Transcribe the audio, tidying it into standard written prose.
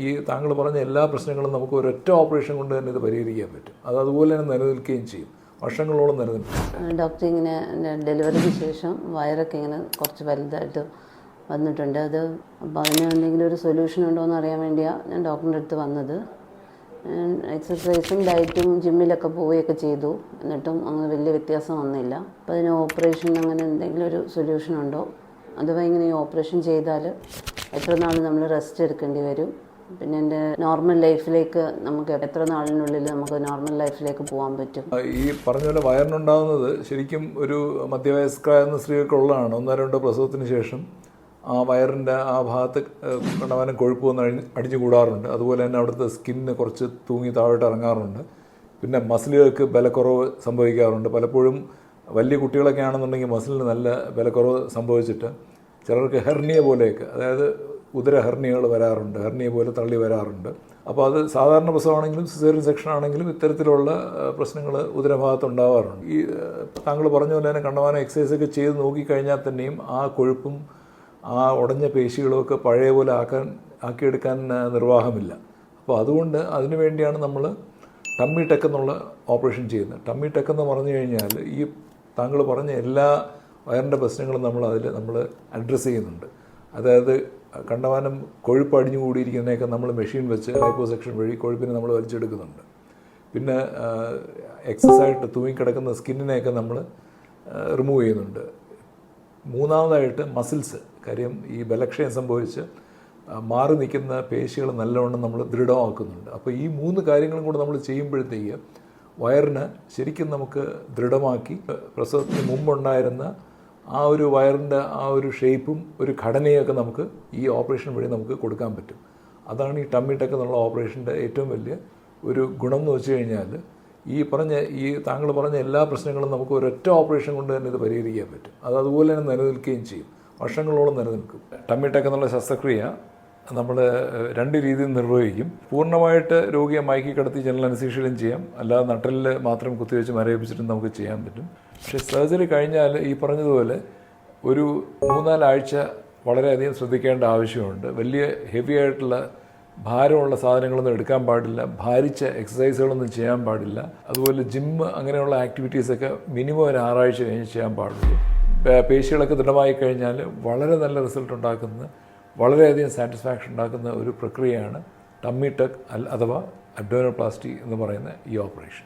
ഈ താങ്കൾ പറഞ്ഞ എല്ലാ പ്രശ്നങ്ങളും നമുക്ക് ഒരൊറ്റ ഓപ്പറേഷൻ കൊണ്ട് തന്നെ ഇത് പരിഹരിക്കാൻ പറ്റും. അത് അതുപോലെ തന്നെ നിലനിൽക്കുകയും ചെയ്യും, വർഷങ്ങളോളം നിലനിൽക്കും. ഡോക്ടർ ഇങ്ങനെ ഡെലിവറിക്ക് ശേഷം വയറൊക്കെ ഇങ്ങനെ കുറച്ച് വലുതായിട്ട് വന്നിട്ടുണ്ട്. അപ്പോൾ അതിന് എന്തെങ്കിലും ഒരു സൊല്യൂഷൻ ഉണ്ടോ എന്ന് അറിയാൻ വേണ്ടിയാണ് ഞാൻ ഡോക്ടറിൻ്റെ അടുത്ത് വന്നത്. എക്സസൈസും ഡയറ്റും ജിമ്മിലൊക്കെ പോവുകയൊക്കെ ചെയ്തു, എന്നിട്ടും അങ്ങനെ വലിയ വ്യത്യാസം വന്നില്ല. അപ്പോൾ അതിന് ഓപ്പറേഷൻ അങ്ങനെ എന്തെങ്കിലും ഒരു സൊല്യൂഷൻ ഉണ്ടോ, അഥവാ ഇങ്ങനെ ഈ ഓപ്പറേഷൻ ചെയ്താൽ എത്ര നാൾ നമ്മൾ റെസ്റ്റ് എടുക്കേണ്ടി വരും, പിന്നെ എൻ്റെ നോർമൽ ലൈഫിലേക്ക് നമുക്ക് എത്ര നാളിനുള്ളിൽ നമുക്ക് നോർമൽ ലൈഫിലേക്ക് പോകാൻ പറ്റും? ഈ പറഞ്ഞ പോലെ വയറിനുണ്ടാകുന്നത് ശരിക്കും ഒരു മധ്യവയസ്കരായ സ്ത്രീകൾക്കുള്ളതാണ്. 1-2 പ്രസവത്തിന് ശേഷം ആ വയറിൻ്റെ ആ ഭാഗത്ത് കണ്ടമാനം കൊഴുപ്പ് വന്ന് അടിഞ്ഞു കൂടാറുണ്ട്. അതുപോലെ തന്നെ അവിടുത്തെ സ്കിന്ന് കുറച്ച് തൂങ്ങി താഴോട്ട് ഇറങ്ങാറുണ്ട്. പിന്നെ മസിലുകൾക്ക് ബലക്കുറവ് സംഭവിക്കാറുണ്ട്. പലപ്പോഴും വലിയ കുട്ടികളൊക്കെ ആണെന്നുണ്ടെങ്കിൽ മസിലിന് നല്ല ബലക്കുറവ് സംഭവിച്ചിട്ട് ചിലർക്ക് ഹെർണിയ പോലെയൊക്കെ, അതായത് ഉദര ഹെർണിയകൾ വരാറുണ്ട്, ഹെർണിയ പോലെ തള്ളി വരാറുണ്ട്. അപ്പോൾ അത് സാധാരണ പ്രസവമാണെങ്കിലും സിസേറിയൻ സെക്ഷൻ ആണെങ്കിലും ഇത്തരത്തിലുള്ള പ്രശ്നങ്ങൾ ഉദരഭാഗത്ത് ഉണ്ടാവാറുണ്ട്. ഈ താങ്കൾ പറഞ്ഞ പോലെ തന്നെ കണ്ടമാനം എക്സസൈസൊക്കെ ചെയ്ത് നോക്കിക്കഴിഞ്ഞാൽ തന്നെയും ആ കൊഴുപ്പും ആ ഉടഞ്ഞ പേശികളുമൊക്കെ പഴയ പോലെ ആക്കിയെടുക്കാൻ നിർവാഹമില്ല. അപ്പോൾ അതുകൊണ്ട് അതിനു വേണ്ടിയാണ് നമ്മൾ ടമ്മി ടെക്ക് എന്നുള്ള ഓപ്പറേഷൻ ചെയ്യുന്നത്. ടമ്മി ടെക്ക് എന്ന് പറഞ്ഞു കഴിഞ്ഞാൽ ഈ താങ്കൾ പറഞ്ഞ എല്ലാ വയറിൻ്റെ പ്രശ്നങ്ങളും നമ്മൾ അഡ്രസ്സ് ചെയ്യുന്നുണ്ട്. അതായത് കണ്ടമാനം കൊഴുപ്പ് അടിഞ്ഞു കൂടിയിരിക്കുന്നതിനൊക്കെ നമ്മൾ മെഷീൻ വെച്ച് ലൈപ്പോസെക്ഷൻ വഴി കൊഴുപ്പിനെ നമ്മൾ വലിച്ചെടുക്കുന്നുണ്ട്. പിന്നെ എക്സസായിട്ട് തൂങ്ങിക്കിടക്കുന്ന സ്കിന്നിനെയൊക്കെ നമ്മൾ റിമൂവ് ചെയ്യുന്നുണ്ട്. മൂന്നാമതായിട്ട് മസിൽസ്, കാര്യം ഈ ബലക്ഷയം സംഭവിച്ച് മാറി നിൽക്കുന്ന പേശികൾ നല്ലവണ്ണം നമ്മൾ ദൃഢമാക്കുന്നുണ്ട്. അപ്പോൾ ഈ 3 കാര്യങ്ങളും കൂടെ നമ്മൾ ചെയ്യുമ്പോഴത്തേക്ക് വയറിന് ശരിക്കും നമുക്ക് ദൃഢമാക്കി പ്രസവത്തിന് മുമ്പുണ്ടായിരുന്ന ആ ഒരു വയറിൻ്റെ ആ ഒരു ഷേപ്പും ഒരു ഘടനയൊക്കെ നമുക്ക് ഈ ഓപ്പറേഷൻ വഴി നമുക്ക് കൊടുക്കാൻ പറ്റും. അതാണ് ഈ ടമ്മി ടെക്ക് എന്നുള്ള ഓപ്പറേഷൻ്റെ ഏറ്റവും വലിയ ഒരു ഗുണം എന്ന് വെച്ച് കഴിഞ്ഞാൽ ഈ താങ്കൾ പറഞ്ഞ എല്ലാ പ്രശ്നങ്ങളും നമുക്ക് ഒരൊറ്റ ഓപ്പറേഷൻ കൊണ്ട് തന്നെ ഇത് പരിഹരിക്കാൻ പറ്റും. അത് അതുപോലെ തന്നെ നിലനിൽക്കുകയും ചെയ്യും, വർഷങ്ങളോളം നിലനിൽക്കും. ടമ്മി ടെക്ക് എന്നുള്ള ശസ്ത്രക്രിയ നമ്മൾ 2 രീതിയിൽ നിർവഹിക്കും. പൂർണ്ണമായിട്ട് രോഗിയെ മയക്കി കിടത്തി ജനറൽ അനസ്തീഷ്യയിലും ചെയ്യാം, അല്ലാതെ നട്ടലിൽ മാത്രം കുത്തിവെച്ച് മരവിപ്പിച്ചിട്ടും നമുക്ക് ചെയ്യാൻ പറ്റും. പക്ഷേ സർജറി കഴിഞ്ഞാൽ ഈ പറഞ്ഞതുപോലെ ഒരു 3-4 ആഴ്ച വളരെയധികം ശ്രദ്ധിക്കേണ്ട ആവശ്യമുണ്ട്. വലിയ ഹെവി ആയിട്ടുള്ള ഭാരമുള്ള സാധനങ്ങളൊന്നും എടുക്കാൻ പാടില്ല, ഭാരിച്ച എക്സസൈസുകളൊന്നും ചെയ്യാൻ പാടില്ല. അതുപോലെ ജിമ്മ് അങ്ങനെയുള്ള ആക്ടിവിറ്റീസൊക്കെ മിനിമം ഒരു 6 ആഴ്ച കഴിഞ്ഞ് ചെയ്യാൻ പാടുള്ളൂ. പേശികളൊക്കെ ദൃഢമായി കഴിഞ്ഞാൽ വളരെ നല്ല റിസൾട്ട് ഉണ്ടാക്കുന്ന, വളരെയധികം സാറ്റിസ്ഫാക്ഷൻ ഉണ്ടാക്കുന്ന ഒരു പ്രക്രിയയാണ് ടമ്മി ടെക്ക് അഥവാ അബ്ഡോമിനോപ്ലാസ്റ്റി എന്ന് പറയുന്ന ഈ ഓപ്പറേഷൻ.